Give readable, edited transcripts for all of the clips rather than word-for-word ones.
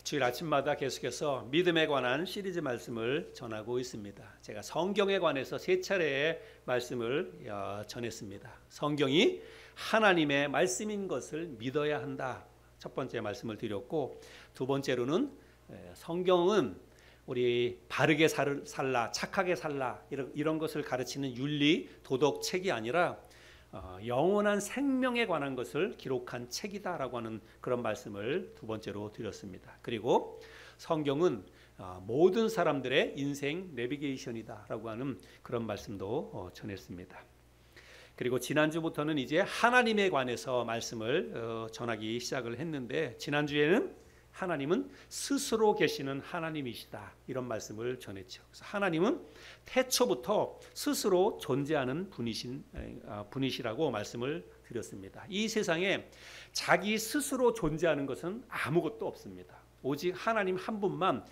주일 아침마다 계속해서 믿음에 관한 시리즈 말씀을 전하고 있습니다. 제가 성경에 관해서 세 차례의 말씀을 전했습니다. 성경이 하나님의 말씀인 것을 믿어야 한다. 첫 번째 말씀을 드렸고, 두 번째로는 성경은 우리 바르게 살라, 착하게 살라 이런 것을 가르치는 윤리, 도덕 책이 아니라 영원한 생명에 관한 것을 기록한 책이다라고 하는 그런 말씀을 두 번째로 드렸습니다. 그리고 성경은 모든 사람들의 인생 내비게이션이다라고 하는 그런 말씀도 전했습니다. 그리고 지난주부터는 이제 하나님에 관해서 말씀을 전하기 시작을 했는데, 지난주에는 하나님은 스스로 계시는 하나님이시다 이런 말씀을 전했죠. 그래서 하나님은 태초부터 스스로 존재하는 분이시라고 말씀을 드렸습니다. 이 세상에 자기 스스로 존재하는 것은 아무것도 없습니다. 오직 하나님 한 분만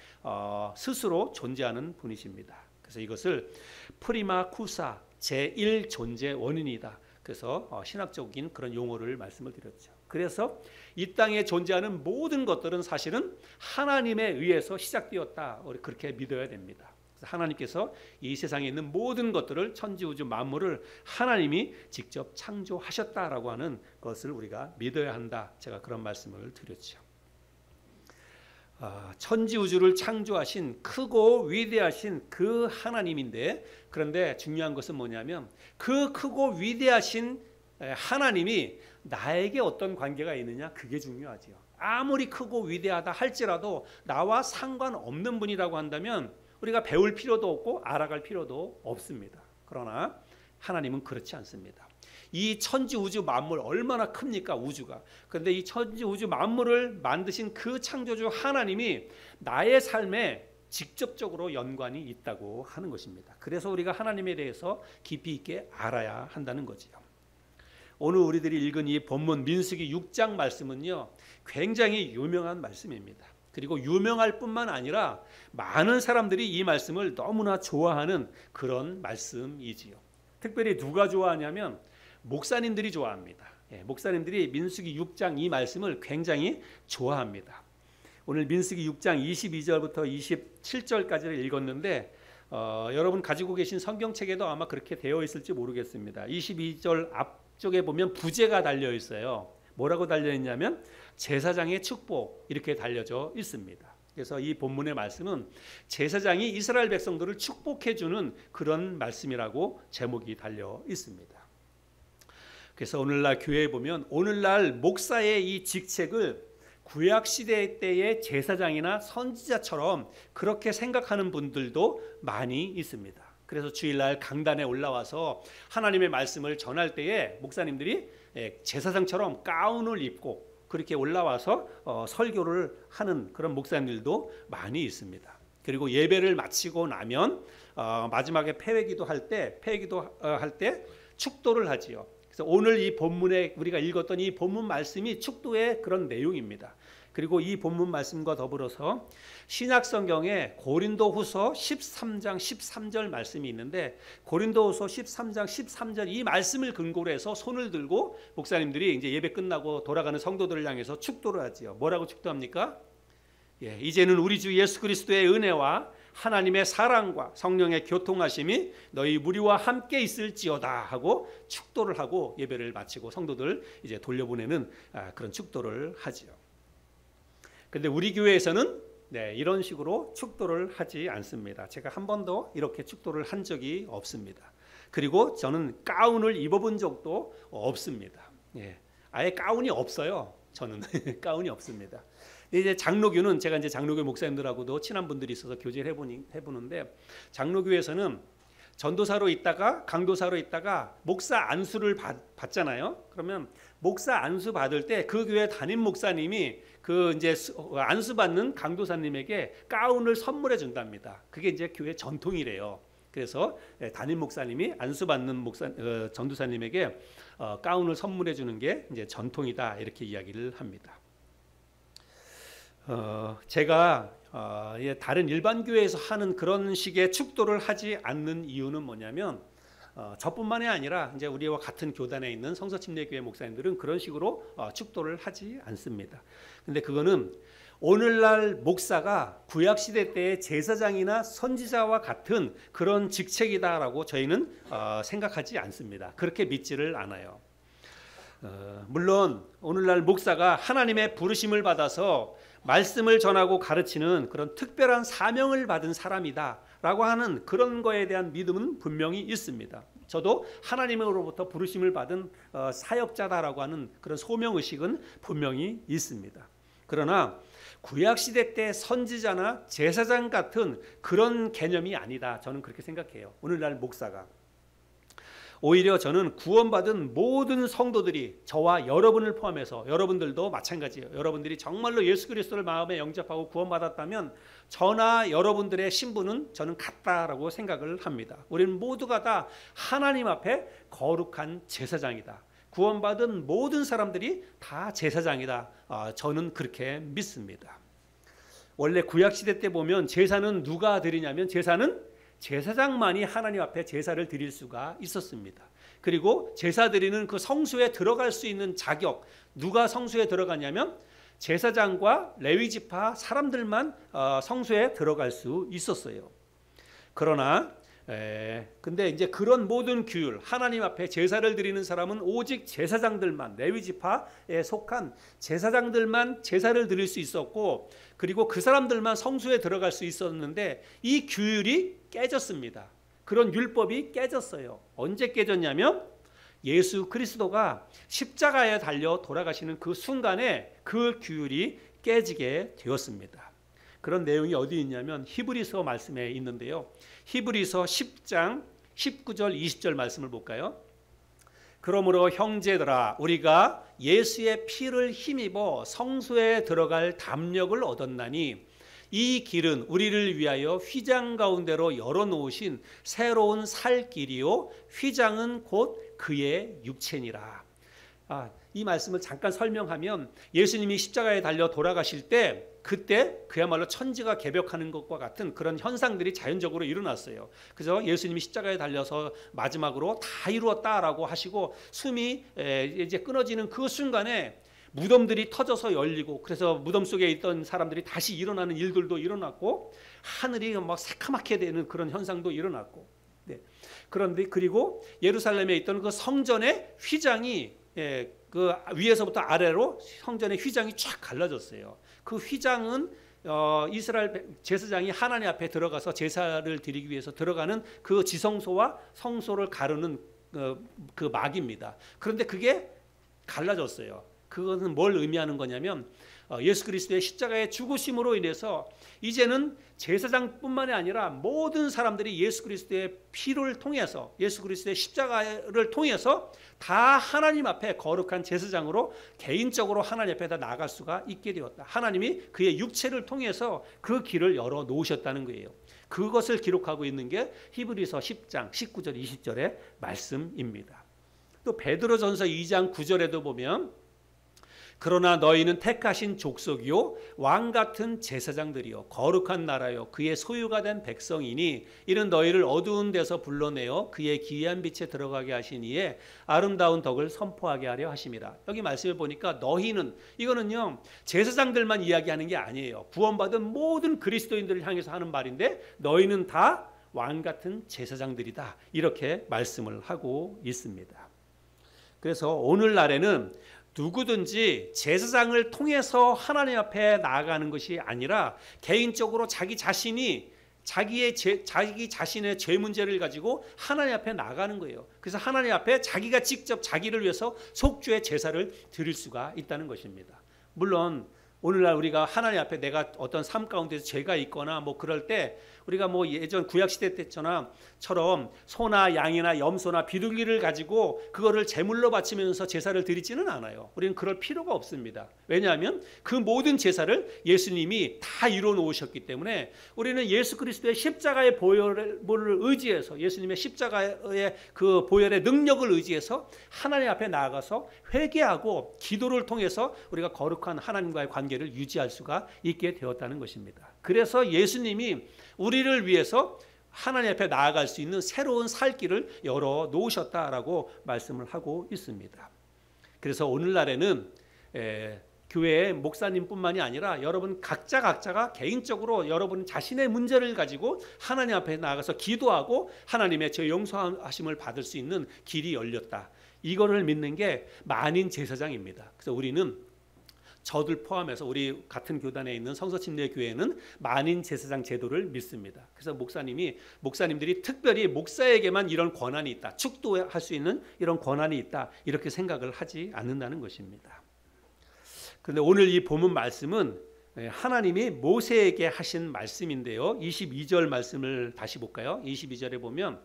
스스로 존재하는 분이십니다. 그래서 이것을 프리마 쿠사 제1 존재 원인이다. 그래서 신학적인 그런 용어를 말씀을 드렸죠. 그래서 이 땅에 존재하는 모든 것들은 사실은 하나님에 의해서 시작되었다. 우리 그렇게 믿어야 됩니다. 그래서 하나님께서 이 세상에 있는 모든 것들을, 천지우주 만물을 하나님이 직접 창조하셨다라고 하는 것을 우리가 믿어야 한다. 제가 그런 말씀을 드렸죠. 천지우주를 창조하신 크고 위대하신 그 하나님인데, 그런데 중요한 것은 뭐냐면 그 크고 위대하신 하나님이 나에게 어떤 관계가 있느냐, 그게 중요하지요. 아무리 크고 위대하다 할지라도 나와 상관없는 분이라고 한다면 우리가 배울 필요도 없고 알아갈 필요도 없습니다. 그러나 하나님은 그렇지 않습니다. 이 천지우주 만물 얼마나 큽니까, 우주가. 그런데 이 천지우주 만물을 만드신 그 창조주 하나님이 나의 삶에 직접적으로 연관이 있다고 하는 것입니다. 그래서 우리가 하나님에 대해서 깊이 있게 알아야 한다는 거지요. 오늘 우리들이 읽은 이 본문 민수기 6장 말씀은요, 굉장히 유명한 말씀입니다. 그리고 유명할 뿐만 아니라 많은 사람들이 이 말씀을 너무나 좋아하는 그런 말씀이지요. 특별히 누가 좋아하냐면 목사님들이 좋아합니다. 목사님들이 민수기 6장 이 말씀을 굉장히 좋아합니다. 오늘 민수기 6장 22절부터 27절까지를 읽었는데 여러분 가지고 계신 성경책에도 아마 그렇게 되어 있을지 모르겠습니다. 22절 앞쪽에 보면 부제가 달려 있어요. 뭐라고 달려 있냐면 제사장의 축복 이렇게 달려져 있습니다. 그래서 이 본문의 말씀은 제사장이 이스라엘 백성들을 축복해 주는 그런 말씀이라고 제목이 달려 있습니다. 그래서 오늘날 교회에 보면 오늘날 목사의 이 직책을 구약시대 때의 제사장이나 선지자처럼 그렇게 생각하는 분들도 많이 있습니다. 그래서 주일날 강단에 올라와서 하나님의 말씀을 전할 때에 목사님들이 제사장처럼 가운을 입고 그렇게 올라와서 설교를 하는 그런 목사님들도 많이 있습니다. 그리고 예배를 마치고 나면 마지막에 폐회기도 할 때 축도를 하지요. 그래서 오늘 이 본문에 우리가 읽었던 이 본문 말씀이 축도의 그런 내용입니다. 그리고 이 본문 말씀과 더불어서 신약 성경에 고린도후서 13장 13절 말씀이 있는데, 고린도후서 13장 13절 이 말씀을 근거로 해서 손을 들고 목사님들이 이제 예배 끝나고 돌아가는 성도들을 향해서 축도를 하지요. 뭐라고 축도합니까? 이제는 우리 주 예수 그리스도의 은혜와 하나님의 사랑과 성령의 교통하심이 너희 무리와 함께 있을지어다 하고 축도를 하고 예배를 마치고 성도들 이제 돌려보내는 그런 축도를 하지요. 근데 우리 교회에서는 이런 식으로 축도를 하지 않습니다. 제가 한 번도 이렇게 축도를 한 적이 없습니다. 그리고 저는 가운을 입어본 적도 없습니다. 아예 가운이 없어요. 저는 가운이 없습니다. 이제 장로교는 제가 이제 장로교 목사님들하고도 친한 분들이 있어서 교제를 해보는데, 장로교에서는 전도사로 있다가 강도사로 있다가 목사 안수를 받잖아요. 그러면 목사 안수 받을 때 그 교회 담임 목사님이 그 이제 안수 받는 강도사님에게 가운을 선물해 준답니다. 그게 이제 교회 전통이래요. 그래서 담임 목사님이 안수 받는 전도사님에게 가운을 선물해 주는 게 이제 전통이다 이렇게 이야기를 합니다. 제가 다른 일반 교회에서 하는 그런 식의 축도를 하지 않는 이유는 뭐냐면, 저뿐만이 아니라 이제 우리와 같은 교단에 있는 성서침례교회 목사님들은 그런 식으로 축도를 하지 않습니다. 근데 그거는 오늘날 목사가 구약시대 때의 제사장이나 선지자와 같은 그런 직책이다라고 저희는 생각하지 않습니다. 그렇게 믿지를 않아요. 물론 오늘날 목사가 하나님의 부르심을 받아서 말씀을 전하고 가르치는 그런 특별한 사명을 받은 사람이다라고 하는 그런 거에 대한 믿음은 분명히 있습니다. 저도 하나님으로부터 부르심을 받은 사역자다라고 하는 그런 소명의식은 분명히 있습니다. 그러나 구약시대 때 선지자나 제사장 같은 그런 개념이 아니다. 저는 그렇게 생각해요. 오늘날 목사가. 오히려 저는 구원받은 모든 성도들이 저와 여러분을 포함해서 여러분들도 마찬가지예요. 여러분들이 정말로 예수 그리스도를 마음에 영접하고 구원받았다면 저나 여러분들의 신분은 저는 같다라고 생각을 합니다. 우리는 모두가 다 하나님 앞에 거룩한 제사장이다. 구원받은 모든 사람들이 다 제사장이다. 저는 그렇게 믿습니다. 원래 구약시대 때 보면 제사는 누가 드리냐면 제사는 제사장만이 하나님 앞에 제사를 드릴 수가 있었습니다. 그리고 제사 드리는 그 성소에 들어갈 수 있는 자격, 누가 성소에 들어가냐면 제사장과 레위지파 사람들만 성소에 들어갈 수 있었어요. 그러나 근데 이제 그런 모든 규율, 하나님 앞에 제사를 드리는 사람은 오직 제사장들만, 레위지파에 속한 제사장들만 제사를 드릴 수 있었고, 그리고 그 사람들만 성소에 들어갈 수 있었는데 이 규율이 깨졌습니다. 그런 율법이 깨졌어요. 언제 깨졌냐면 예수 그리스도가 십자가에 달려 돌아가시는 그 순간에 그 규율이 깨지게 되었습니다. 그런 내용이 어디 있냐면 히브리서 말씀에 있는데요. 히브리서 10장 19절 20절 말씀을 볼까요? 그러므로 형제들아 우리가 예수의 피를 힘입어 성소에 들어갈 담력을 얻었나니 이 길은 우리를 위하여 휘장 가운데로 열어놓으신 새로운 살 길이요 휘장은 곧 그의 육체니라. 이 말씀을 잠깐 설명하면 예수님이 십자가에 달려 돌아가실 때 그때 그야말로 천지가 개벽하는 것과 같은 그런 현상들이 자연적으로 일어났어요. 그래서 예수님이 십자가에 달려서 마지막으로 다 이루었다라고 하시고 숨이 이제 끊어지는 그 순간에 무덤들이 터져서 열리고 그래서 무덤 속에 있던 사람들이 다시 일어나는 일들도 일어났고 하늘이 막 새카맣게 되는 그런 현상도 일어났고 그런데 그리고 예루살렘에 있던 그 성전의 휘장이 그 위에서부터 아래로 성전의 휘장이 쫙 갈라졌어요. 그 휘장은 이스라엘 제사장이 하나님 앞에 들어가서 제사를 드리기 위해서 들어가는 그 지성소와 성소를 가르는 그 막입니다. 그런데 그게 갈라졌어요. 그것은 뭘 의미하는 거냐면 예수 그리스도의 십자가의 죽으심으로 인해서 이제는 제사장뿐만이 아니라 모든 사람들이 예수 그리스도의 피를 통해서 예수 그리스도의 십자가를 통해서 다 하나님 앞에 거룩한 제사장으로 개인적으로 하나님 앞에 다 나아갈 수가 있게 되었다. 하나님이 그의 육체를 통해서 그 길을 열어 놓으셨다는 거예요. 그것을 기록하고 있는 게 히브리서 10장 19절 20절의 말씀입니다. 또 베드로전서 2장 9절에도 보면 그러나 너희는 택하신 족속이요 왕 같은 제사장들이요 거룩한 나라요 그의 소유가 된 백성이니 이는 너희를 어두운 데서 불러내어 그의 기이한 빛에 들어가게 하신 이에 아름다운 덕을 선포하게 하려 하심이라. 여기 말씀을 보니까 너희는 이거는요 제사장들만 이야기하는 게 아니에요. 구원받은 모든 그리스도인들을 향해서 하는 말인데 너희는 다 왕 같은 제사장들이다 이렇게 말씀을 하고 있습니다. 그래서 오늘날에는 누구든지 제사장을 통해서 하나님 앞에 나아가는 것이 아니라 개인적으로 자기 자신이 자기 자신의 죄 문제를 가지고 하나님 앞에 나가는 거예요. 그래서 하나님 앞에 자기가 직접 자기를 위해서 속죄의 제사를 드릴 수가 있다는 것입니다. 물론 오늘날 우리가 하나님 앞에 내가 어떤 삶 가운데서 죄가 있거나 뭐 그럴 때 우리가 뭐 예전 구약시대 때처럼 소나 양이나 염소나 비둘기를 가지고 그거를 제물로 바치면서 제사를 드리지는 않아요. 우리는 그럴 필요가 없습니다. 왜냐하면 그 모든 제사를 예수님이 다 이루어 놓으셨기 때문에 우리는 예수 그리스도의 십자가의 보혈을 의지해서 예수님의 십자가의 그 보혈의 능력을 의지해서 하나님 앞에 나아가서 회개하고 기도를 통해서 우리가 거룩한 하나님과의 관계를 유지할 수가 있게 되었다는 것입니다. 그래서 예수님이 우리를 위해서 하나님 앞에 나아갈 수 있는 새로운 살 길을 열어 놓으셨다라고 말씀을 하고 있습니다. 그래서 오늘날에는 교회의 목사님뿐만이 아니라 여러분 각자가 개인적으로 여러분 자신의 문제를 가지고 하나님 앞에 나아가서 기도하고 하나님의 저 용서하심을 받을 수 있는 길이 열렸다. 이거를 믿는 게 만인 제사장입니다. 그래서 우리는 저들 포함해서 우리 같은 교단에 있는 성서침례교회는 만인 제사장 제도를 믿습니다. 그래서 목사님들이 특별히 목사에게만 이런 권한이 있다, 축도할 수 있는 이런 권한이 있다, 이렇게 생각을 하지 않는다는 것입니다. 그런데 오늘 이 본문 말씀은 하나님이 모세에게 하신 말씀인데요. 22절 말씀을 다시 볼까요? 22절에 보면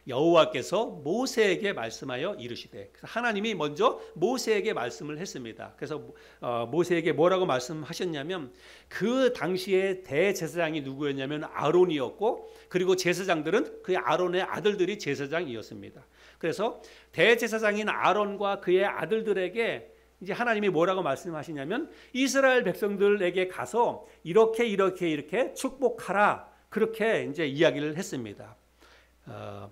여호와께서 모세에게 말씀하여 이르시되, 그래서 하나님이 먼저 모세에게 말씀을 했습니다. 그래서 모세에게 뭐라고 말씀하셨냐면 그 당시에 대제사장이 누구였냐면 아론이었고, 그리고 제사장들은 그 아론의 아들들이 제사장이었습니다. 그래서 대제사장인 아론과 그의 아들들에게 이제 하나님이 뭐라고 말씀하시냐면 이스라엘 백성들에게 가서 이렇게 축복하라, 그렇게 이제 이야기를 했습니다.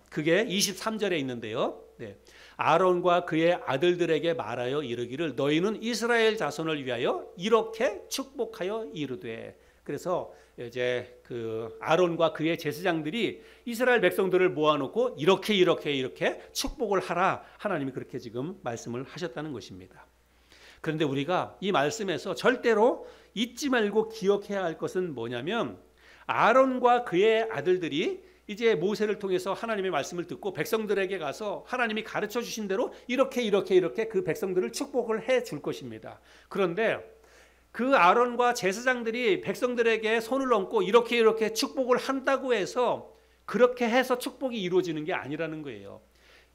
그게 23절에 있는데요. 네. 아론과 그의 아들들에게 말하여 이르기를 너희는 이스라엘 자손을 위하여 이렇게 축복하여 이르되, 그래서 이제 그 아론과 그의 제사장들이 이스라엘 백성들을 모아놓고 이렇게 축복을 하라, 하나님이 그렇게 지금 말씀을 하셨다는 것입니다. 그런데 우리가 이 말씀에서 절대로 잊지 말고 기억해야 할 것은 뭐냐면 아론과 그의 아들들이 이제 모세를 통해서 하나님의 말씀을 듣고 백성들에게 가서 하나님이 가르쳐 주신 대로 이렇게 그 백성들을 축복을 해 줄 것입니다. 그런데 그 아론과 제사장들이 백성들에게 손을 얹고 이렇게 축복을 한다고 해서 그렇게 해서 축복이 이루어지는 게 아니라는 거예요.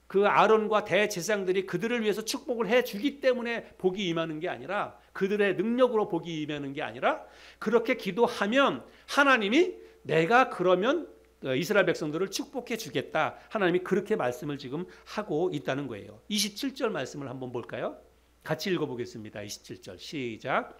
그 아론과 대제사장들이 그들을 위해서 축복을 해 주기 때문에 복이 임하는 게 아니라, 그들의 능력으로 복이 임하는 게 아니라, 그렇게 기도하면 하나님이 내가 그러면 이스라엘 백성들을 축복해 주겠다, 하나님이 그렇게 말씀을 지금 하고 있다는 거예요. 27절 말씀을 한번 볼까요? 같이 읽어보겠습니다. 27절 시작.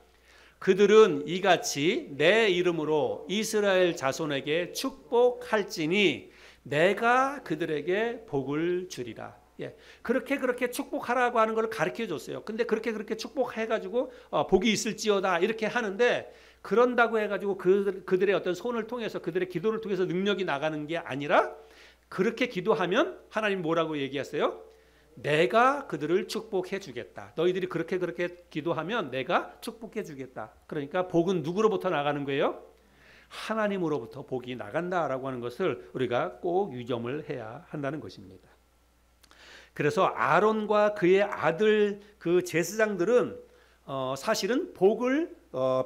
그들은 이같이 내 이름으로 이스라엘 자손에게 축복할지니 내가 그들에게 복을 주리라. 예, 그렇게 축복하라고 하는 걸 가르쳐 줬어요. 근데 그렇게 축복해가지고 복이 있을지어다 이렇게 하는데, 그런다고 해가지고 그들의 어떤 손을 통해서, 그들의 기도를 통해서 능력이 나가는 게 아니라, 그렇게 기도하면 하나님 뭐라고 얘기했어요? 내가 그들을 축복해 주겠다. 너희들이 그렇게 기도하면 내가 축복해 주겠다. 그러니까 복은 누구로부터 나가는 거예요? 하나님으로부터 복이 나간다라고 하는 것을 우리가 꼭 유념을 해야 한다는 것입니다. 그래서 아론과 그의 아들 그 제사장들은 사실은 복을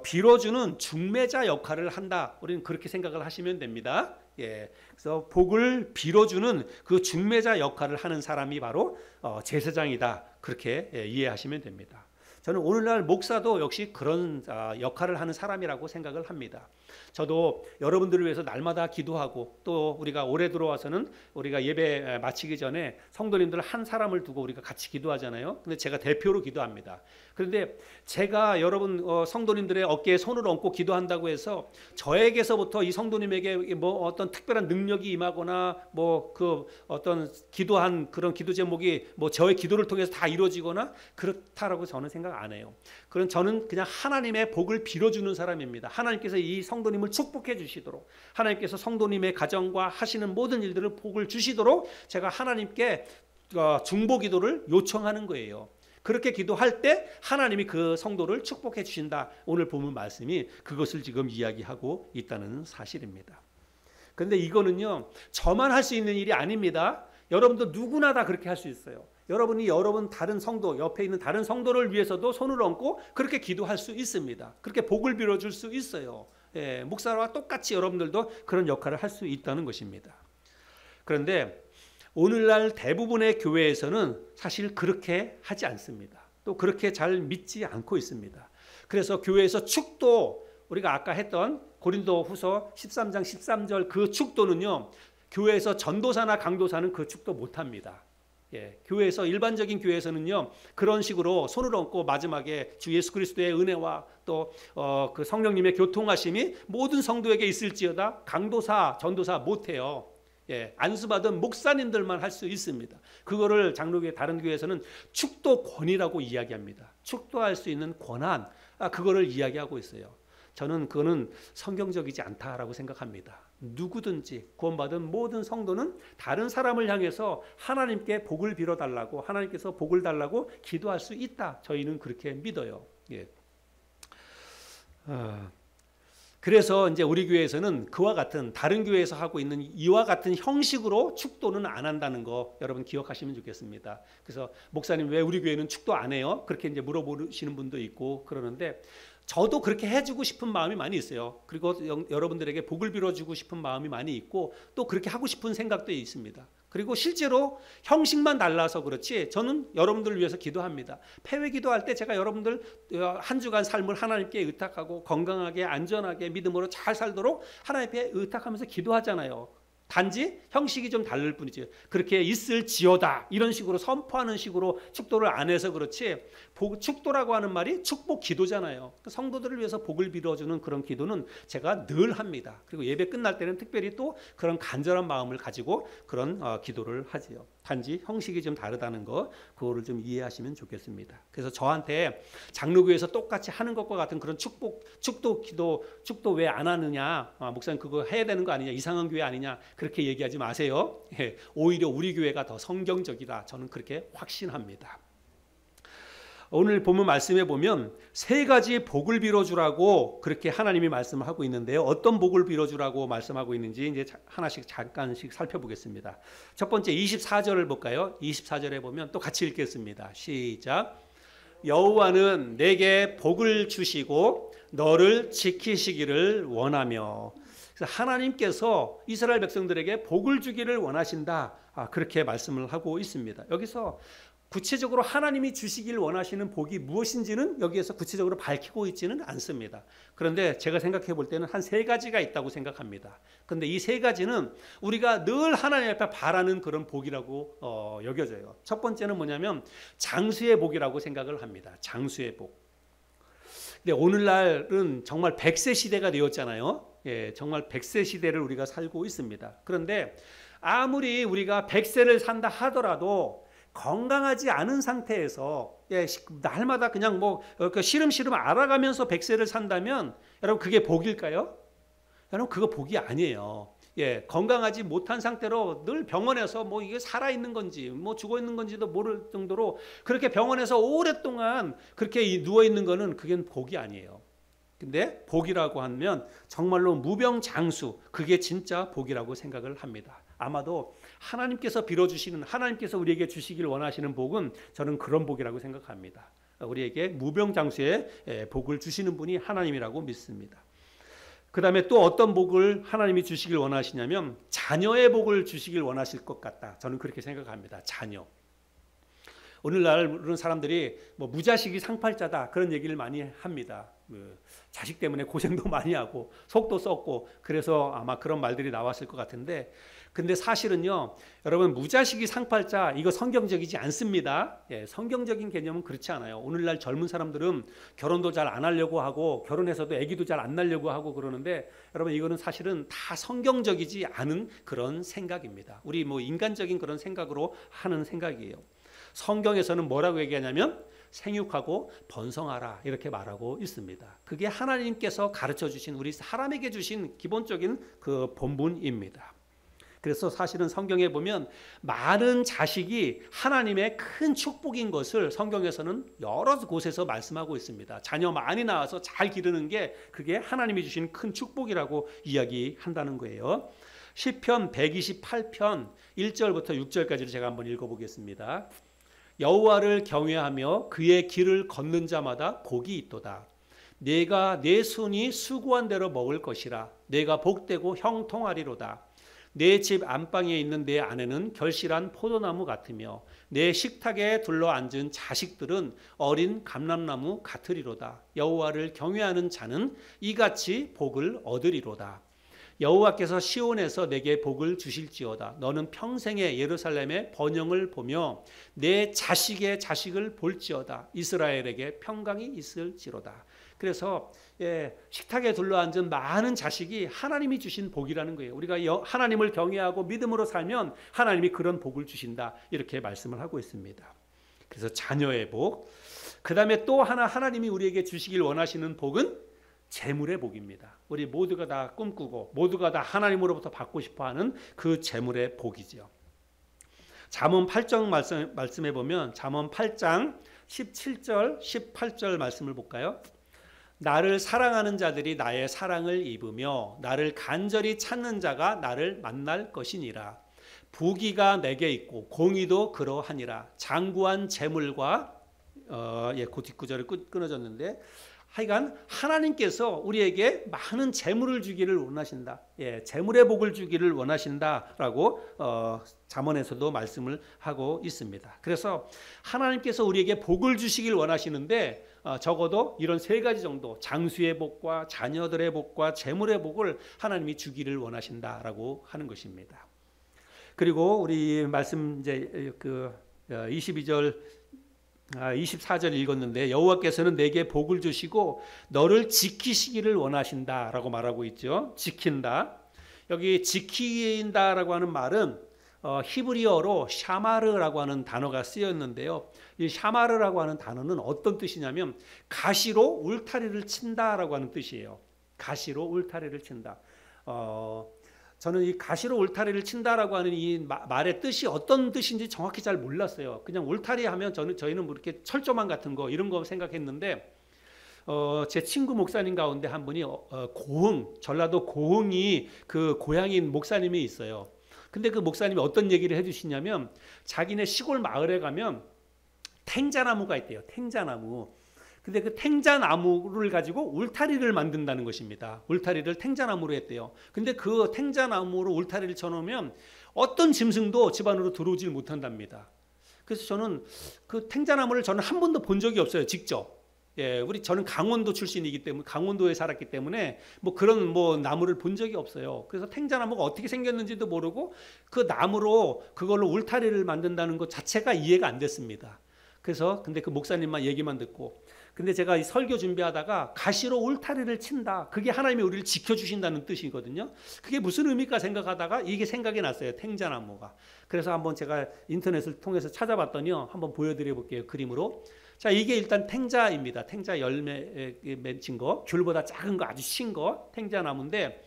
빌어주는 중매자 역할을 한다. 우리는 그렇게 생각을 하시면 됩니다. 예, 그래서 복을 빌어주는 그 중매자 역할을 하는 사람이 바로 제사장이다. 그렇게 이해하시면 됩니다. 저는 오늘날 목사도 역시 그런 역할을 하는 사람이라고 생각을 합니다. 저도 여러분들을 위해서 날마다 기도하고, 또 우리가 올해 들어와서는 우리가 예배 마치기 전에 성도님들 한 사람을 두고 우리가 같이 기도하잖아요. 근데 제가 대표로 기도합니다. 그런데 제가 여러분 성도님들의 어깨에 손을 얹고 기도한다고 해서 저에게서부터 이 성도님에게 뭐 어떤 특별한 능력이 임하거나 뭐 그 어떤 기도한 그런 기도 제목이 뭐 저의 기도를 통해서 다 이루어지거나 그렇다라고 저는 생각 안 해요. 그런 저는 그냥 하나님의 복을 빌어주는 사람입니다. 하나님께서 이 성도님을 축복해 주시도록, 하나님께서 성도님의 가정과 하시는 모든 일들을 복을 주시도록 제가 하나님께 중보 기도를 요청하는 거예요. 그렇게 기도할 때 하나님이 그 성도를 축복해 주신다. 오늘 본문 말씀이 그것을 지금 이야기하고 있다는 사실입니다. 그런데 이거는요, 저만 할 수 있는 일이 아닙니다. 여러분도 누구나 다 그렇게 할 수 있어요. 여러분이 여러분 다른 성도, 옆에 있는 다른 성도를 위해서도 손을 얹고 그렇게 기도할 수 있습니다. 그렇게 복을 빌어줄 수 있어요. 예, 목사와 똑같이 여러분들도 그런 역할을 할 수 있다는 것입니다. 그런데 오늘날 대부분의 교회에서는 사실 그렇게 하지 않습니다. 또 그렇게 잘 믿지 않고 있습니다. 그래서 교회에서 축도, 우리가 아까 했던 고린도후서 13장 13절 그 축도는요, 교회에서 전도사나 강도사는 그 축도 못합니다. 예, 교회에서, 일반적인 교회에서는요 그런 식으로 손을 얹고 마지막에 주 예수 그리스도의 은혜와 또 그 성령님의 교통하심이 모든 성도에게 있을지어다 강도사, 전도사 못해요. 예, 안수받은 목사님들만 할 수 있습니다. 그거를 장로교회 다른 교회에서는 축도권이라고 이야기합니다. 축도할 수 있는 권한, 그거를 이야기하고 있어요. 저는 그거는 성경적이지 않다라고 생각합니다. 누구든지 구원받은 모든 성도는 다른 사람을 향해서 하나님께 복을 빌어달라고, 하나님께서 복을 달라고 기도할 수 있다. 저희는 그렇게 믿어요. 예. 그래서 이제 우리 교회에서는 그와 같은, 다른 교회에서 하고 있는 이와 같은 형식으로 축도는 안 한다는 거 여러분 기억하시면 좋겠습니다. 그래서 목사님 왜 우리 교회는 축도 안 해요? 그렇게 이제 물어보시는 분도 있고 그러는데, 저도 그렇게 해주고 싶은 마음이 많이 있어요. 그리고 여러분들에게 복을 빌어주고 싶은 마음이 많이 있고, 또 그렇게 하고 싶은 생각도 있습니다. 그리고 실제로 형식만 달라서 그렇지 저는 여러분들을 위해서 기도합니다. 폐회 기도할 때 제가 여러분들 한 주간 삶을 하나님께 의탁하고 건강하게 안전하게 믿음으로 잘 살도록 하나님께 의탁하면서 기도하잖아요. 단지 형식이 좀 다를 뿐이지, 그렇게 있을지어다 이런 식으로 선포하는 식으로 축도를 안 해서 그렇지, 축도라고 하는 말이 축복 기도잖아요. 성도들을 위해서 복을 빌어주는 그런 기도는 제가 늘 합니다. 그리고 예배 끝날 때는 특별히 또 그런 간절한 마음을 가지고 그런 기도를 하지요. 단지 형식이 좀 다르다는 거, 그거를 좀 이해하시면 좋겠습니다. 그래서 저한테 장로교에서 똑같이 하는 것과 같은 그런 축도 기도, 축도 왜 안 하느냐, 목사님 그거 해야 되는 거 아니냐, 이상한 교회 아니냐, 그렇게 얘기하지 마세요. 예, 오히려 우리 교회가 더 성경적이다. 저는 그렇게 확신합니다. 오늘 본문 말씀에 보면 세 가지 복을 빌어주라고 그렇게 하나님이 말씀을 하고 있는데요. 어떤 복을 빌어주라고 말씀하고 있는지 이제 하나씩 잠깐씩 살펴보겠습니다. 첫 번째 24절을 볼까요? 24절에 보면 또 같이 읽겠습니다. 시작. 여호와는 내게 복을 주시고 너를 지키시기를 원하며. 그래서 하나님께서 이스라엘 백성들에게 복을 주기를 원하신다. 그렇게 말씀을 하고 있습니다. 여기서 구체적으로 하나님이 주시길 원하시는 복이 무엇인지는 여기에서 구체적으로 밝히고 있지는 않습니다. 그런데 제가 생각해 볼 때는 한 세 가지가 있다고 생각합니다. 그런데 이 세 가지는 우리가 늘 하나님 앞에 바라는 그런 복이라고 여겨져요. 첫 번째는 뭐냐면 장수의 복이라고 생각을 합니다. 장수의 복. 근데 오늘날은 정말 100세 시대가 되었잖아요. 예, 정말 100세 시대를 우리가 살고 있습니다. 그런데 아무리 우리가 100세를 산다 하더라도 건강하지 않은 상태에서 날마다 그냥 시름시름 알아가면서 100세를 산다면 여러분 그게 복일까요? 여러분 그거 복이 아니에요. 예, 건강하지 못한 상태로 늘 병원에서 이게 살아있는 건지 죽어있는 건지도 모를 정도로 그렇게 병원에서 오랫동안 그렇게 누워있는 거는 그게 복이 아니에요. 근데 복이라고 하면 정말로 무병장수, 그게 진짜 복이라고 생각을 합니다. 아마도 하나님께서 빌어주시는, 하나님께서 우리에게 주시길 원하시는 복은 저는 그런 복이라고 생각합니다. 우리에게 무병장수의 복을 주시는 분이 하나님이라고 믿습니다. 그 다음에 또 어떤 복을 하나님이 주시길 원하시냐면 자녀의 복을 주시길 원하실 것 같다. 저는 그렇게 생각합니다. 자녀. 오늘날은 사람들이 무자식이 상팔자다 그런 얘기를 많이 합니다. 자식 때문에 고생도 많이 하고 속도 썩고, 그래서 아마 그런 말들이 나왔을 것 같은데, 근데 사실은요, 여러분 무자식이 상팔자 이거 성경적이지 않습니다. 예, 성경적인 개념은 그렇지 않아요. 오늘날 젊은 사람들은 결혼도 잘 안 하려고 하고 결혼해서도 아기도 잘 안 낳으려고 하고 그러는데, 여러분 이거는 사실은 다 성경적이지 않은 그런 생각입니다. 우리 인간적인 그런 생각으로 하는 생각이에요. 성경에서는 뭐라고 얘기하냐면 생육하고 번성하라 이렇게 말하고 있습니다. 그게 하나님께서 가르쳐 주신, 우리 사람에게 주신 기본적인 그 본분입니다. 그래서 사실은 성경에 보면 많은 자식이 하나님의 큰 축복인 것을 성경에서는 여러 곳에서 말씀하고 있습니다. 자녀 많이 낳아서 잘 기르는 게 그게 하나님이 주신 큰 축복이라고 이야기한다는 거예요. 시편 128편 1절부터 6절까지를 제가 한번 읽어보겠습니다. 여호와를 경외하며 그의 길을 걷는 자마다 복이 있도다. 내가 내 손이 수고한 대로 먹을 것이라. 내가 복되고 형통하리로다. 내 집 안방에 있는 내 아내는 결실한 포도나무 같으며 내 식탁에 둘러앉은 자식들은 어린 감람나무 같으리로다. 여호와를 경외하는 자는 이같이 복을 얻으리로다. 여호와께서 시온에서 내게 복을 주실지어다. 너는 평생에 예루살렘의 번영을 보며 내 자식의 자식을 볼지어다. 이스라엘에게 평강이 있을지로다. 그래서 식탁에 둘러앉은 많은 자식이 하나님이 주신 복이라는 거예요. 우리가 하나님을 경외하고 믿음으로 살면 하나님이 그런 복을 주신다, 이렇게 말씀을 하고 있습니다. 그래서 자녀의 복, 그 다음에 또 하나 하나님이 우리에게 주시길 원하시는 복은 재물의 복입니다. 우리 모두가 다 꿈꾸고 모두가 다 하나님으로부터 받고 싶어하는 그 재물의 복이죠. 잠언 8장 말씀해 보면 잠언 8장 17절 18절 말씀을 볼까요? 나를 사랑하는 자들이 나의 사랑을 입으며 나를 간절히 찾는 자가 나를 만날 것이니라. 부귀가 내게 있고 공의도 그러하니라. 장구한 재물과 그 뒷구절이 끊어졌는데, 하여간 하나님께서 우리에게 많은 재물을 주기를 원하신다. 재물의 복을 주기를 원하신다라고 잠언에서도 말씀을 하고 있습니다. 그래서 하나님께서 우리에게 복을 주시길 원하시는데 적어도 이런 세 가지 정도, 장수의 복과 자녀들의 복과 재물의 복을 하나님이 주기를 원하신다라고 하는 것입니다. 그리고 우리 말씀 이제 22절 24절 읽었는데, 여호와께서는 내게 복을 주시고 너를 지키시기를 원하신다라고 말하고 있죠. 지킨다. 여기 지킨다라고 하는 말은 히브리어로 샤마르라고 하는 단어가 쓰였는데요. 이 샤마르라고 하는 단어는 어떤 뜻이냐면 가시로 울타리를 친다라고 하는 뜻이에요. 가시로 울타리를 친다. 저는 이 가시로 울타리를 친다라고 하는 이 말의 뜻이 어떤 뜻인지 정확히 잘 몰랐어요. 그냥 울타리 하면 저희는 뭐 이렇게 철조망 같은 거 이런 거 생각했는데, 제 친구 목사님 가운데 한 분이 전라도 고흥이 그 고향인 목사님이 있어요. 근데 그 목사님이 어떤 얘기를 해주시냐면, 자기네 시골 마을에 가면 탱자나무가 있대요. 탱자나무. 근데 그 탱자나무를 가지고 울타리를 만든다는 것입니다. 울타리를 탱자나무로 했대요. 근데 그 탱자나무로 울타리를 쳐놓으면 어떤 짐승도 집 안으로 들어오질 못한답니다. 그래서 저는 그 탱자나무를 저는 한 번도 본 적이 없어요, 직접. 저는 강원도 출신이기 때문에, 강원도에 살았기 때문에 그런 나무를 본 적이 없어요. 그래서 탱자나무가 어떻게 생겼는지도 모르고 그 나무로 그걸로 울타리를 만든다는 것 자체가 이해가 안 됐습니다. 그래서 근데 그 목사님만 얘기만 듣고, 근데 제가 이 설교 준비하다가 가시로 울타리를 친다, 그게 하나님이 우리를 지켜주신다는 뜻이거든요. 그게 무슨 의미일까 생각하다가 이게 생각이 났어요, 탱자나무가. 그래서 한번 제가 인터넷을 통해서 찾아봤더니요, 한번 보여드려 볼게요, 그림으로. 자, 이게 일단 탱자입니다. 탱자 열매 맺힌 거, 귤보다 작은 거, 아주 신 거, 탱자나무인데,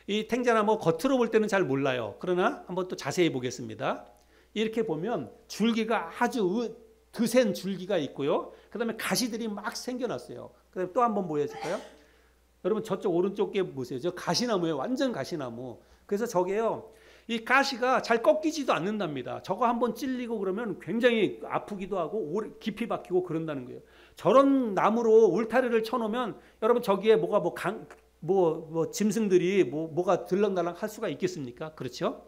이 탱자나무 겉으로 볼 때는 잘 몰라요. 그러나 한번 또 자세히 보겠습니다. 이렇게 보면 줄기가 아주 드센 줄기가 있고요. 그 다음에 가시들이 막 생겨났어요. 그 다음에 또 한번 보여줄까요? 여러분 저쪽 오른쪽에 보세요. 저 가시나무예요. 완전 가시나무. 그래서 저게요, 이 가시가 잘 꺾이지도 않는답니다. 저거 한번 찔리고 그러면 굉장히 아프기도 하고 오래 깊이 박히고 그런다는 거예요. 저런 나무로 울타리를 쳐놓으면 여러분 저기에 짐승들이 뭐가 들락날락 할 수가 있겠습니까? 그렇죠?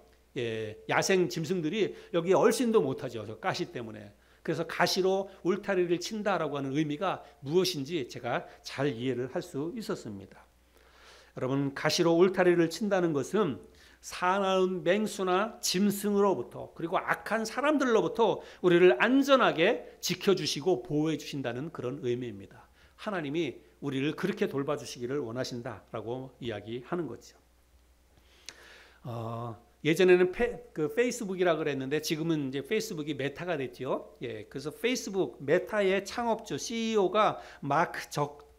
야생 짐승들이 여기에 얼씬도 못하죠. 저 가시 때문에. 그래서 가시로 울타리를 친다라고 하는 의미가 무엇인지 제가 잘 이해를 할 수 있었습니다. 여러분, 가시로 울타리를 친다는 것은 사나운 맹수나 짐승으로부터, 그리고 악한 사람들로부터 우리를 안전하게 지켜주시고 보호해 주신다는 그런 의미입니다. 하나님이 우리를 그렇게 돌봐주시기를 원하신다라고 이야기하는 거죠. 예전에는 페이스북이라 그랬는데 지금은 이제 페이스북이 메타가 됐죠. 그래서 페이스북 메타의 창업주 CEO가 마크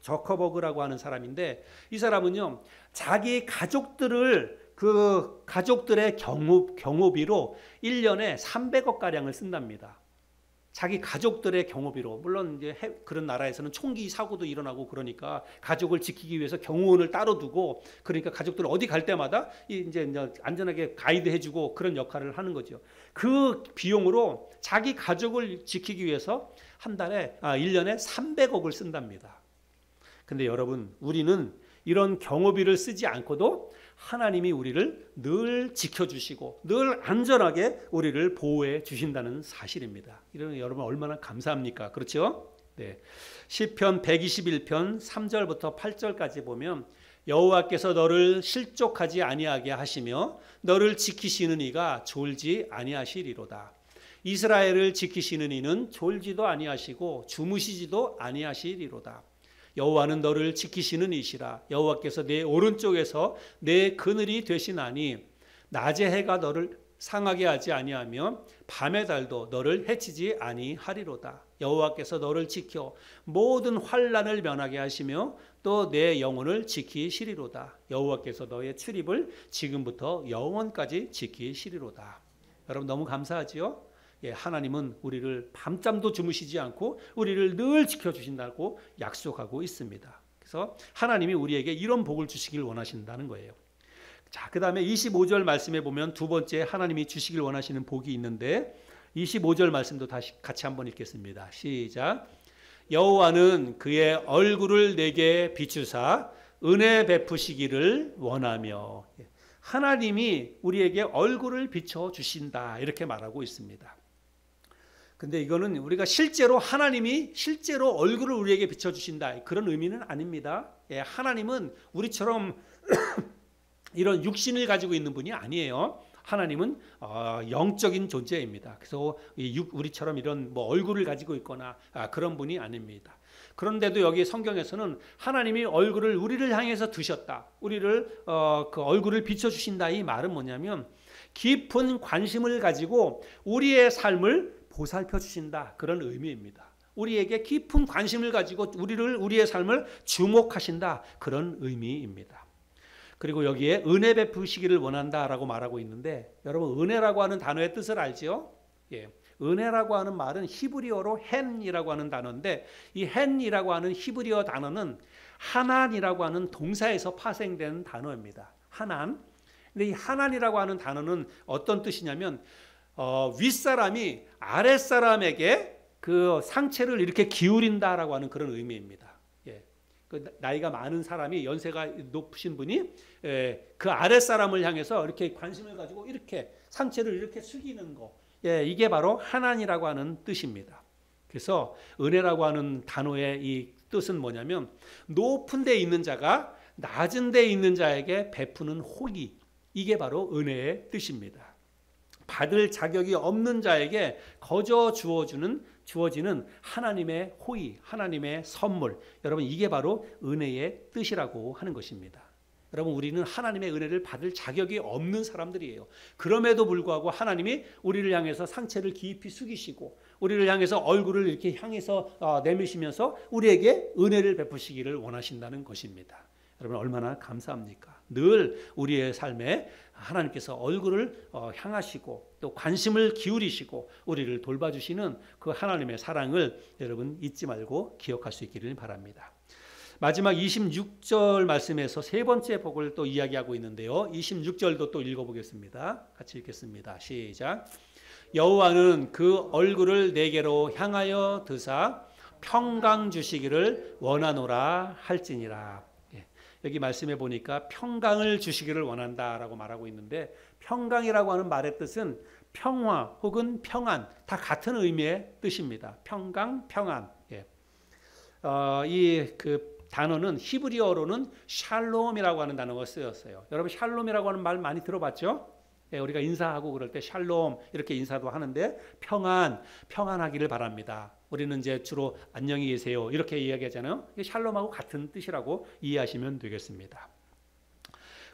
저커버그라고 하는 사람인데, 이 사람은요, 자기 가족들을 그 가족들의 경호비로 1년에 300억 가량을 쓴답니다. 자기 가족들의 경호비로. 물론 이제 그런 나라에서는 총기 사고도 일어나고 그러니까 가족을 지키기 위해서 경호원을 따로 두고, 그러니까 가족들 어디 갈 때마다 이제 안전하게 가이드해주고 그런 역할을 하는 거죠. 그 비용으로 자기 가족을 지키기 위해서 한 달에 1년에 300억을 쓴답니다. 근데 여러분, 우리는 이런 경호비를 쓰지 않고도 하나님이 우리를 늘 지켜주시고 늘 안전하게 우리를 보호해 주신다는 사실입니다. 이러면 여러분 얼마나 감사합니까? 그렇죠? 네. 시편 121편 3절부터 8절까지 보면, 여호와께서 너를 실족하지 아니하게 하시며 너를 지키시는 이가 졸지 아니하시리로다. 이스라엘을 지키시는 이는 졸지도 아니하시고 주무시지도 아니하시리로다. 여호와는 너를 지키시는 이시라. 여호와께서 내 오른쪽에서 내 그늘이 되시나니 낮의 해가 너를 상하게 하지 아니하며 밤의 달도 너를 해치지 아니하리로다. 여호와께서 너를 지켜 모든 환난을 면하게 하시며 또 내 영혼을 지키시리로다. 여호와께서 너의 출입을 지금부터 영원까지 지키시리로다. 여러분 너무 감사하지요? 예, 하나님은 우리를 밤잠도 주무시지 않고 우리를 늘 지켜주신다고 약속하고 있습니다. 그래서 하나님이 우리에게 이런 복을 주시길 원하신다는 거예요. 자, 그 다음에 25절 말씀에 보면 두 번째 하나님이 주시길 원하시는 복이 있는데 25절 말씀도 다시 같이 한번 읽겠습니다. 시작. 여호와는 그의 얼굴을 내게 비추사 은혜 베푸시기를 원하며. 하나님이 우리에게 얼굴을 비춰주신다 이렇게 말하고 있습니다. 근데 이거는 우리가 실제로 하나님이 실제로 얼굴을 우리에게 비춰주신다 그런 의미는 아닙니다. 예, 하나님은 우리처럼 이런 육신을 가지고 있는 분이 아니에요. 하나님은 영적인 존재입니다. 그래서 우리처럼 이런 뭐 얼굴을 가지고 있거나 그런 분이 아닙니다. 그런데도 여기 성경에서는 하나님이 얼굴을 우리를 향해서 두셨다. 우리를 그 얼굴을 비춰주신다. 이 말은 뭐냐면 깊은 관심을 가지고 우리의 삶을 보살펴 주신다. 그런 의미입니다. 우리에게 깊은 관심을 가지고 우리의 삶을 주목하신다. 그런 의미입니다. 그리고 여기에 은혜 베푸시기를 원한다라고 말하고 있는데 여러분 은혜라고 하는 단어의 뜻을 알죠? 예. 은혜라고 하는 말은 히브리어로 헨이라고 하는 단어인데 이 헨이라고 하는 히브리어 단어는 하난이라고 하는 동사에서 파생된 단어입니다. 하난. 근데 이 하난이라고 하는 단어는 어떤 뜻이냐면 윗사람이 아랫사람에게 그 상체를 이렇게 기울인다라고 하는 그런 의미입니다. 예. 그 나이가 많은 사람이 연세가 높으신 분이 그 아랫사람을 향해서 이렇게 관심을 가지고 이렇게 상체를 이렇게 숙이는 거. 예, 이게 바로 하난이라고 하는 뜻입니다. 그래서 은혜라고 하는 단어의 이 뜻은 뭐냐면 높은 데 있는 자가 낮은 데 있는 자에게 베푸는 호의. 이게 바로 은혜의 뜻입니다. 받을 자격이 없는 자에게 거저 주어지는 하나님의 호의, 하나님의 선물. 여러분 이게 바로 은혜의 뜻이라고 하는 것입니다. 여러분 우리는 하나님의 은혜를 받을 자격이 없는 사람들이에요. 그럼에도 불구하고 하나님이 우리를 향해서 상체를 깊이 숙이시고 우리를 향해서 얼굴을 이렇게 향해서 내미시면서 우리에게 은혜를 베푸시기를 원하신다는 것입니다. 여러분 얼마나 감사합니까? 늘 우리의 삶에 하나님께서 얼굴을 향하시고 또 관심을 기울이시고 우리를 돌봐주시는 그 하나님의 사랑을 여러분 잊지 말고 기억할 수 있기를 바랍니다. 마지막 26절 말씀에서 세 번째 복을 또 이야기하고 있는데요. 26절도 또 읽어보겠습니다. 같이 읽겠습니다. 시작. 여호와는 그 얼굴을 내게로 향하여 드사 평강 주시기를 원하노라 할지니라. 여기 말씀해 보니까 평강을 주시기를 원한다라고 말하고 있는데 평강이라고 하는 말의 뜻은 평화 혹은 평안 다 같은 의미의 뜻입니다. 평강, 평안. 예. 이 단어는 히브리어로는 샬롬이라고 하는 단어가 쓰였어요. 여러분 샬롬이라고 하는 말 많이 들어봤죠? 예, 우리가 인사하고 그럴 때 샬롬 이렇게 인사도 하는데 평안하기를 바랍니다. 우리는 이제 주로 안녕히 계세요 이렇게 이야기하잖아요. 샬롬하고 같은 뜻이라고 이해하시면 되겠습니다.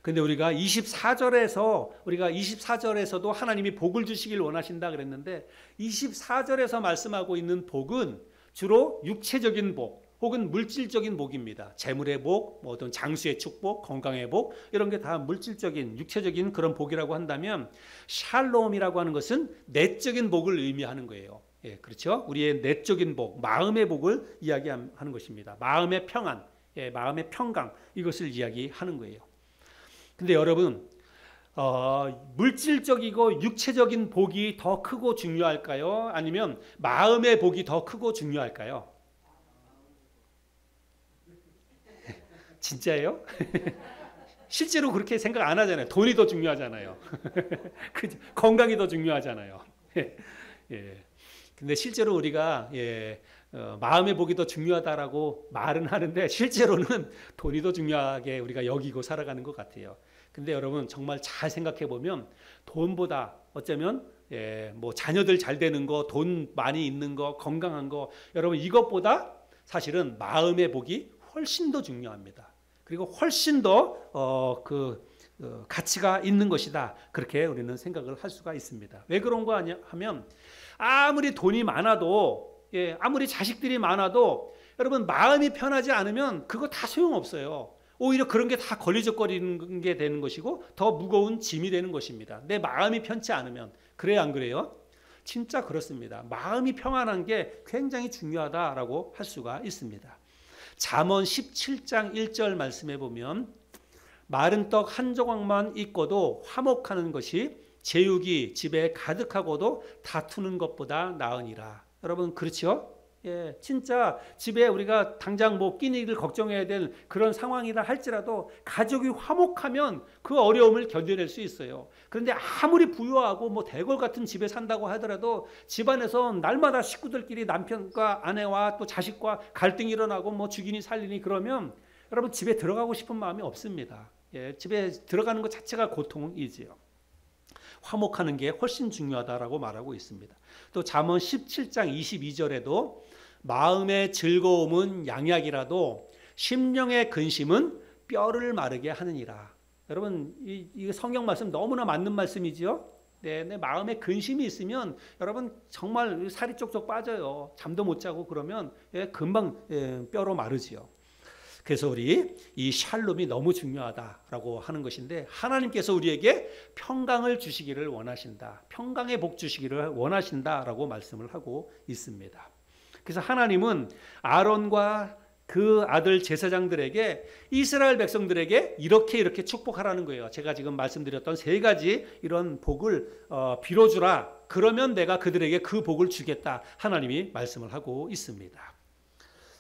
근데 우리가 24절에서도 하나님이 복을 주시길 원하신다 그랬는데 24절에서 말씀하고 있는 복은 주로 육체적인 복 혹은 물질적인 복입니다. 재물의 복, 뭐 어떤 장수의 축복, 건강의 복 이런 게 다 물질적인 육체적인 그런 복이라고 한다면 샬롬이라고 하는 것은 내적인 복을 의미하는 거예요. 예, 그렇죠? 우리의 내적인 복, 마음의 복을 이야기하는 것입니다. 마음의 평안, 예, 마음의 평강 이것을 이야기하는 거예요. 근데 여러분 물질적이고 육체적인 복이 더 크고 중요할까요? 아니면 마음의 복이 더 크고 중요할까요? 진짜예요? 실제로 그렇게 생각 안 하잖아요. 돈이 더 중요하잖아요. 건강이 더 중요하잖아요. 예. 근데 실제로 우리가 마음의 복이 더 중요하다라고 말은 하는데 실제로는 돈이 더 중요하게 우리가 여기고 살아가는 것 같아요. 근데 여러분 정말 잘 생각해 보면 돈보다 어쩌면 뭐 자녀들 잘 되는 거, 돈 많이 있는 거, 건강한 거 여러분 이것보다 사실은 마음의 복이 훨씬 더 중요합니다. 그리고 훨씬 더 가치가 있는 것이다. 그렇게 우리는 생각을 할 수가 있습니다. 왜 그런 거 하면 아무리 돈이 많아도 아무리 자식들이 많아도 여러분 마음이 편하지 않으면 그거 다 소용없어요. 오히려 그런 게 다 걸리적거리는 게 되는 것이고 더 무거운 짐이 되는 것입니다. 내 마음이 편치 않으면. 그래요, 안 그래요? 진짜 그렇습니다. 마음이 평안한 게 굉장히 중요하다라고 할 수가 있습니다. 잠언 17장 1절 말씀해 보면 마른 떡 한 조각만 있고도 화목하는 것이 제육이 집에 가득하고도 다투는 것보다 나으니라. 여러분 그렇죠? 진짜 집에 우리가 당장 뭐 끼니를 걱정해야 될 그런 상황이라 할지라도 가족이 화목하면 그 어려움을 견뎌낼 수 있어요. 그런데 아무리 부유하고 뭐 대궐 같은 집에 산다고 하더라도 집안에서 날마다 식구들끼리 남편과 아내와 또 자식과 갈등이 일어나고 뭐 죽이니 살리니 그러면 여러분 집에 들어가고 싶은 마음이 없습니다. 집에 들어가는 것 자체가 고통이지요. 화목하는 게 훨씬 중요하다라고 말하고 있습니다. 또 잠언 17장 22절에도 마음의 즐거움은 양약이라도 심령의 근심은 뼈를 마르게 하느니라. 여러분 이 성경 말씀 너무나 맞는 말씀이지요. 내 마음에 근심이 있으면 여러분 정말 살이 쪽쪽 빠져요. 잠도 못 자고 그러면 금방 뼈로 마르지요. 그래서 우리 이 샬롬이 너무 중요하다라고 하는 것인데 하나님께서 우리에게 평강을 주시기를 원하신다. 평강의 복 주시기를 원하신다라고 말씀을 하고 있습니다. 그래서 하나님은 아론과 그 아들 제사장들에게 이스라엘 백성들에게 이렇게 축복하라는 거예요. 제가 지금 말씀드렸던 세 가지 이런 복을 빌어주라. 그러면 내가 그들에게 그 복을 주겠다. 하나님이 말씀을 하고 있습니다.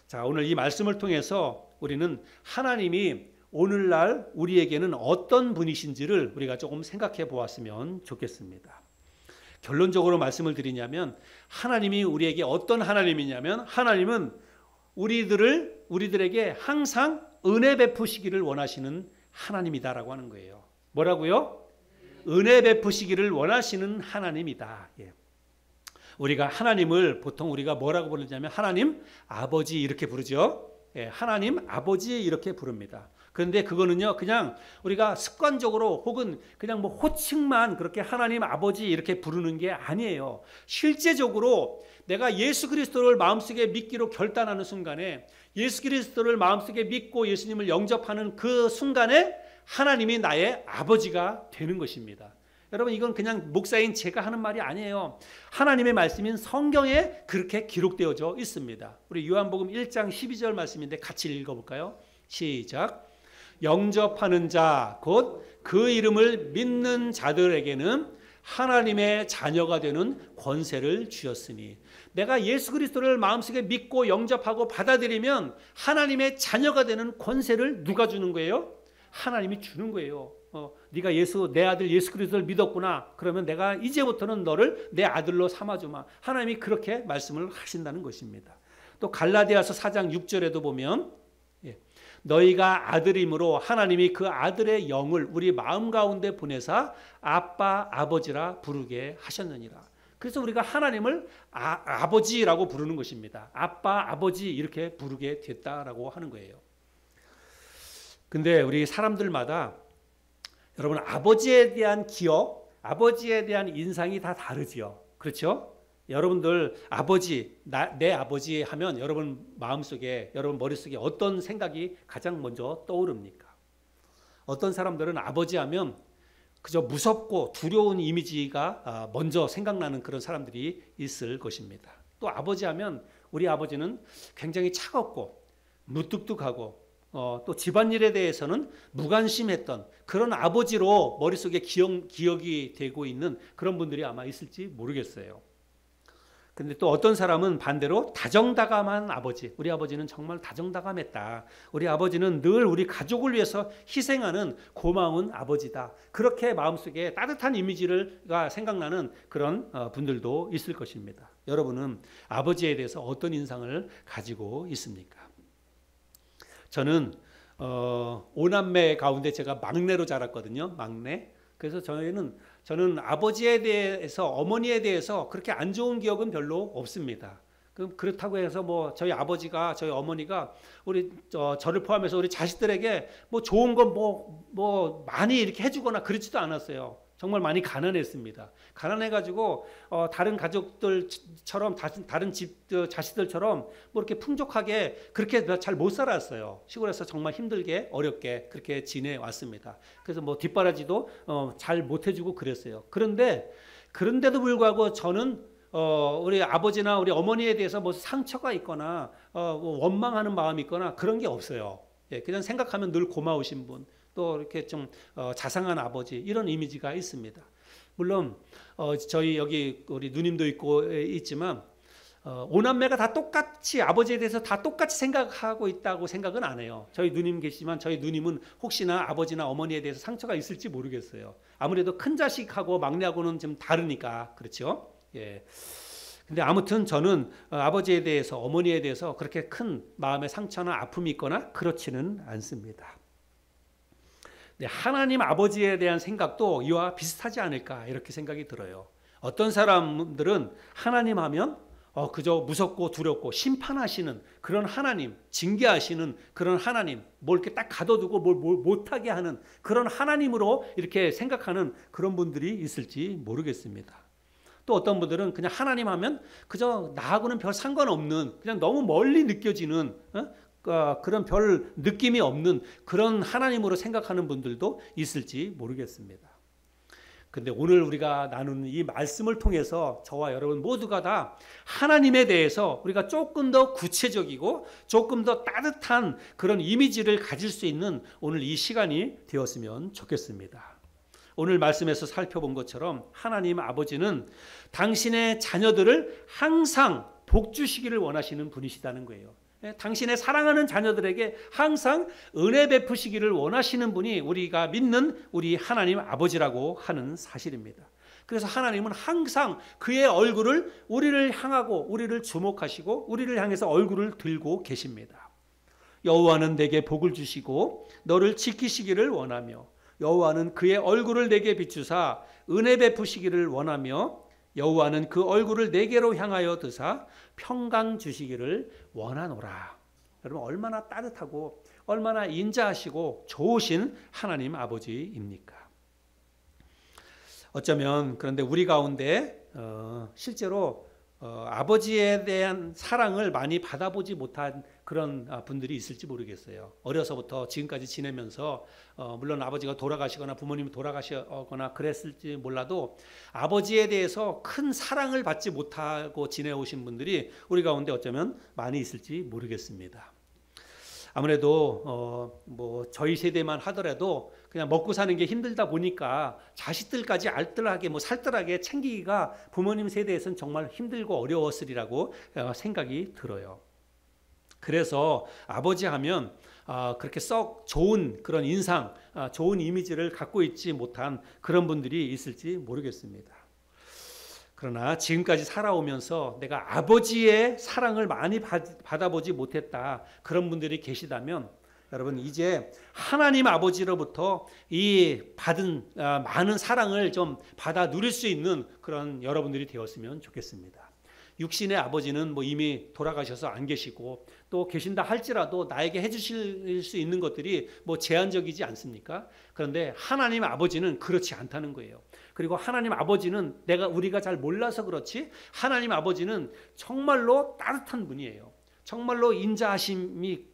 자, 오늘 이 말씀을 통해서 우리는 하나님이 오늘날 우리에게는 어떤 분이신지를 우리가 조금 생각해 보았으면 좋겠습니다. 결론적으로 말씀을 드리냐면 하나님이 우리에게 어떤 하나님이냐면 하나님은 우리들에게 항상 은혜 베푸시기를 원하시는 하나님이다라고 하는 거예요. 뭐라고요? 은혜 베푸시기를 원하시는 하나님이다. 우리가 하나님을 보통 우리가 뭐라고 부르냐면 하나님 아버지 이렇게 부르죠. 하나님 아버지 이렇게 부릅니다. 그런데 그거는요 그냥 우리가 습관적으로 혹은 그냥 뭐 호칭만 그렇게 하나님 아버지 이렇게 부르는 게 아니에요. 실제적으로 내가 예수 그리스도를 마음속에 믿기로 결단하는 순간에 예수 그리스도를 마음속에 믿고 예수님을 영접하는 그 순간에 하나님이 나의 아버지가 되는 것입니다. 여러분 이건 그냥 목사인 제가 하는 말이 아니에요. 하나님의 말씀인 성경에 그렇게 기록되어져 있습니다. 우리 요한복음 1장 12절 말씀인데 같이 읽어볼까요? 시작. 영접하는 자 곧 그 이름을 믿는 자들에게는 하나님의 자녀가 되는 권세를 주셨으니 내가 예수 그리스도를 마음속에 믿고 영접하고 받아들이면 하나님의 자녀가 되는 권세를 누가 주는 거예요? 하나님이 주는 거예요. 네가 내 아들 예수 그리스도를 믿었구나. 그러면 내가 이제부터는 너를 내 아들로 삼아주마. 하나님이 그렇게 말씀을 하신다는 것입니다. 또 갈라디아서 4장 6절에도 보면 너희가 아들임으로 하나님이 그 아들의 영을 우리 마음 가운데 보내사 아빠 아버지라 부르게 하셨느니라. 그래서 우리가 하나님을 아버지라고 부르는 것입니다. 아빠 아버지 이렇게 부르게 됐다라고 하는 거예요. 근데 우리 사람들마다 여러분 아버지에 대한 기억, 아버지에 대한 인상이 다 다르지요. 그렇죠? 여러분들 아버지, 내 아버지 하면 여러분 마음속에, 여러분 머릿속에 어떤 생각이 가장 먼저 떠오릅니까? 어떤 사람들은 아버지 하면 그저 무섭고 두려운 이미지가 먼저 생각나는 그런 사람들이 있을 것입니다. 또 아버지 하면 우리 아버지는 굉장히 차갑고 무뚝뚝하고 또 집안일에 대해서는 무관심했던 그런 아버지로 머릿속에 기억이 되고 있는 그런 분들이 아마 있을지 모르겠어요. 근데 또 어떤 사람은 반대로 다정다감한 아버지, 우리 아버지는 정말 다정다감했다. 우리 아버지는 늘 우리 가족을 위해서 희생하는 고마운 아버지다. 그렇게 마음속에 따뜻한 이미지가 생각나는 그런 분들도 있을 것입니다. 여러분은 아버지에 대해서 어떤 인상을 가지고 있습니까? 저는 5남매 가운데 제가 막내로 자랐거든요. 막내. 그래서 저는 아버지에 대해서 어머니에 대해서 그렇게 안 좋은 기억은 별로 없습니다. 그렇다고 해서 뭐 저희 아버지가 저희 어머니가 우리 저를 포함해서 우리 자식들에게 뭐 좋은 거 뭐 많이 이렇게 해주거나 그렇지도 않았어요. 정말 많이 가난했습니다. 가난해가지고 다른 가족들처럼 다른 집 자식들처럼 뭐 이렇게 풍족하게 그렇게 잘 못 살았어요. 시골에서 정말 힘들게 어렵게 그렇게 지내왔습니다. 그래서 뭐 뒷바라지도 잘 못 해주고 그랬어요. 그런데도 불구하고 저는 우리 아버지나 우리 어머니에 대해서 뭐 상처가 있거나 뭐 원망하는 마음이 있거나 그런 게 없어요. 예, 그냥 생각하면 늘 고마우신 분, 또 이렇게 좀 자상한 아버지 이런 이미지가 있습니다. 물론 저희 여기 우리 누님도 있지만 오남매가 다 똑같이 아버지에 대해서 다 똑같이 생각하고 있다고 생각은 안 해요. 저희 누님 계시지만 저희 누님은 혹시나 아버지나 어머니에 대해서 상처가 있을지 모르겠어요. 아무래도 큰 자식하고 막내하고는 좀 다르니까 그렇죠. 예. 근데 아무튼 저는 아버지에 대해서 어머니에 대해서 그렇게 큰 마음의 상처나 아픔이 있거나 그렇지는 않습니다. 네, 하나님 아버지에 대한 생각도 이와 비슷하지 않을까 이렇게 생각이 들어요. 어떤 사람들은 하나님 하면 그저 무섭고 두렵고 심판하시는 그런 하나님, 징계하시는 그런 하나님, 뭘 이렇게 딱 가둬두고 뭘 못하게 하는 그런 하나님으로 이렇게 생각하는 그런 분들이 있을지 모르겠습니다. 또 어떤 분들은 그냥 하나님 하면 그저 나하고는 별 상관없는 그냥 너무 멀리 느껴지는 그런 별 느낌이 없는 그런 하나님으로 생각하는 분들도 있을지 모르겠습니다. 근데 오늘 우리가 나누는 이 말씀을 통해서 저와 여러분 모두가 다 하나님에 대해서 우리가 조금 더 구체적이고 조금 더 따뜻한 그런 이미지를 가질 수 있는 오늘 이 시간이 되었으면 좋겠습니다. 오늘 말씀에서 살펴본 것처럼 하나님 아버지는 당신의 자녀들을 항상 복 주시기를 원하시는 분이시다는 거예요. 당신의 사랑하는 자녀들에게 항상 은혜 베푸시기를 원하시는 분이 우리가 믿는 우리 하나님 아버지라고 하는 사실입니다. 그래서 하나님은 항상 그의 얼굴을 우리를 향하고 우리를 주목하시고 우리를 향해서 얼굴을 들고 계십니다. 여호와는 내게 복을 주시고 너를 지키시기를 원하며 여호와는 그의 얼굴을 내게 비추사 은혜 베푸시기를 원하며 여호와는 그 얼굴을 내게로 향하여 드사 평강 주시기를 원하노라. 여러분 얼마나 따뜻하고 얼마나 인자하시고 좋으신 하나님 아버지입니까? 어쩌면 그런데 우리 가운데 실제로 아버지에 대한 사랑을 많이 받아보지 못한 그런 분들이 있을지 모르겠어요. 어려서부터 지금까지 지내면서 물론 아버지가 돌아가시거나 부모님이 돌아가시거나 그랬을지 몰라도 아버지에 대해서 큰 사랑을 받지 못하고 지내오신 분들이 우리 가운데 어쩌면 많이 있을지 모르겠습니다. 아무래도 뭐 저희 세대만 하더라도 그냥 먹고 사는 게 힘들다 보니까 자식들까지 알뜰하게 뭐 살뜰하게 챙기기가 부모님 세대에서는 정말 힘들고 어려웠으리라고 생각이 들어요. 그래서 아버지 하면 그렇게 썩 좋은 그런 인상, 좋은 이미지를 갖고 있지 못한 그런 분들이 있을지 모르겠습니다. 그러나 지금까지 살아오면서 내가 아버지의 사랑을 많이 받아보지 못했다 그런 분들이 계시다면 여러분 이제 하나님 아버지로부터 이 받은 많은 사랑을 좀 받아 누릴 수 있는 그런 여러분들이 되었으면 좋겠습니다. 육신의 아버지는 뭐 이미 돌아가셔서 안 계시고 또 계신다 할지라도 나에게 해주실 수 있는 것들이 뭐 제한적이지 않습니까? 그런데 하나님 아버지는 그렇지 않다는 거예요. 그리고 하나님 아버지는 우리가 잘 몰라서 그렇지 하나님 아버지는 정말로 따뜻한 분이에요. 정말로 인자하심이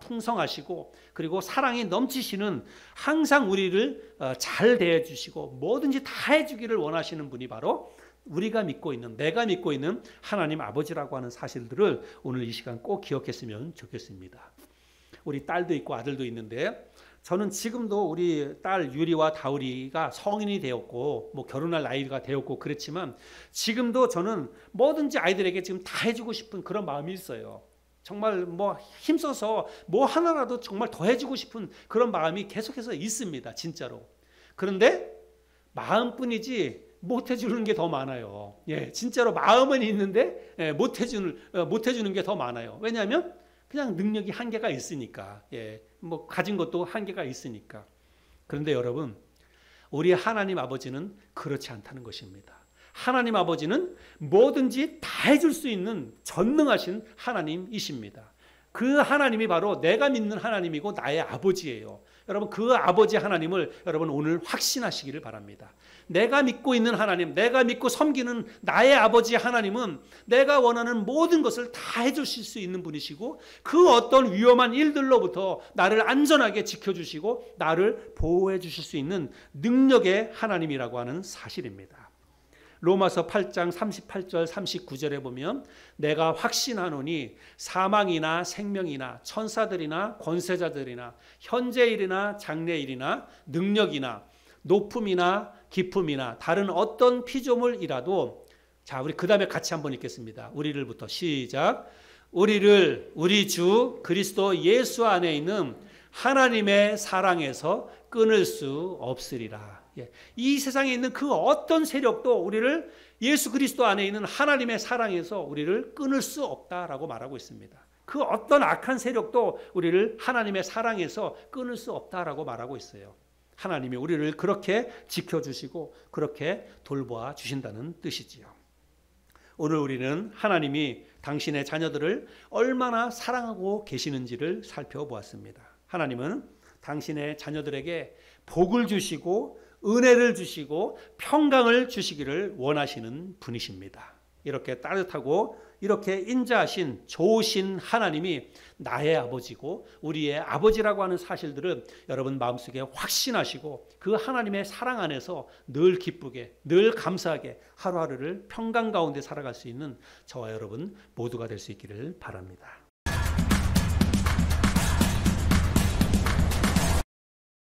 풍성하시고 그리고 사랑이 넘치시는 항상 우리를 잘 대해주시고 뭐든지 다 해주기를 원하시는 분이 바로 우리가 믿고 있는 내가 믿고 있는 하나님 아버지라고 하는 사실들을 오늘 이 시간 꼭 기억했으면 좋겠습니다. 우리 딸도 있고 아들도 있는데 저는 지금도 우리 딸 유리와 다우리가 성인이 되었고 뭐 결혼할 나이가 되었고 그렇지만 지금도 저는 뭐든지 아이들에게 지금 다 해주고 싶은 그런 마음이 있어요. 정말 뭐 힘써서 뭐 하나라도 정말 더 해주고 싶은 그런 마음이 계속해서 있습니다. 진짜로. 그런데 마음뿐이지 못 해주는 게 더 많아요. 예, 진짜로 마음은 있는데 못 해주는 게 더 많아요. 왜냐하면 그냥 능력이 한계가 있으니까. 예, 뭐 가진 것도 한계가 있으니까. 그런데 여러분, 우리 하나님 아버지는 그렇지 않다는 것입니다. 하나님 아버지는 뭐든지 다 해줄 수 있는 전능하신 하나님이십니다. 그 하나님이 바로 내가 믿는 하나님이고 나의 아버지예요. 여러분, 그 아버지 하나님을 여러분 오늘 확신하시기를 바랍니다. 내가 믿고 있는 하나님, 내가 믿고 섬기는 나의 아버지 하나님은 내가 원하는 모든 것을 다 해주실 수 있는 분이시고, 그 어떤 위험한 일들로부터 나를 안전하게 지켜주시고 나를 보호해 주실 수 있는 능력의 하나님이라고 하는 사실입니다. 로마서 8장 38절 39절에 보면 내가 확신하노니 사망이나 생명이나 천사들이나 권세자들이나 현재일이나 장래일이나 능력이나 높음이나 깊음이나 다른 어떤 피조물이라도, 자, 우리 그 다음에 같이 한번 읽겠습니다. 우리를부터 시작. 우리를 우리 주 그리스도 예수 안에 있는 하나님의 사랑에서 끊을 수 없으리라. 이 세상에 있는 그 어떤 세력도 우리를 예수 그리스도 안에 있는 하나님의 사랑에서 우리를 끊을 수 없다라고 말하고 있습니다. 그 어떤 악한 세력도 우리를 하나님의 사랑에서 끊을 수 없다라고 말하고 있어요. 하나님이 우리를 그렇게 지켜주시고 그렇게 돌보아 주신다는 뜻이지요. 오늘 우리는 하나님이 당신의 자녀들을 얼마나 사랑하고 계시는지를 살펴보았습니다. 하나님은 당신의 자녀들에게 복을 주시고 은혜를 주시고 평강을 주시기를 원하시는 분이십니다. 이렇게 따뜻하고 이렇게 인자하신 좋으신 하나님이 나의 아버지고 우리의 아버지라고 하는 사실들은 여러분 마음속에 확신하시고 그 하나님의 사랑 안에서 늘 기쁘게 늘 감사하게 하루하루를 평강 가운데 살아갈 수 있는 저와 여러분 모두가 될 수 있기를 바랍니다.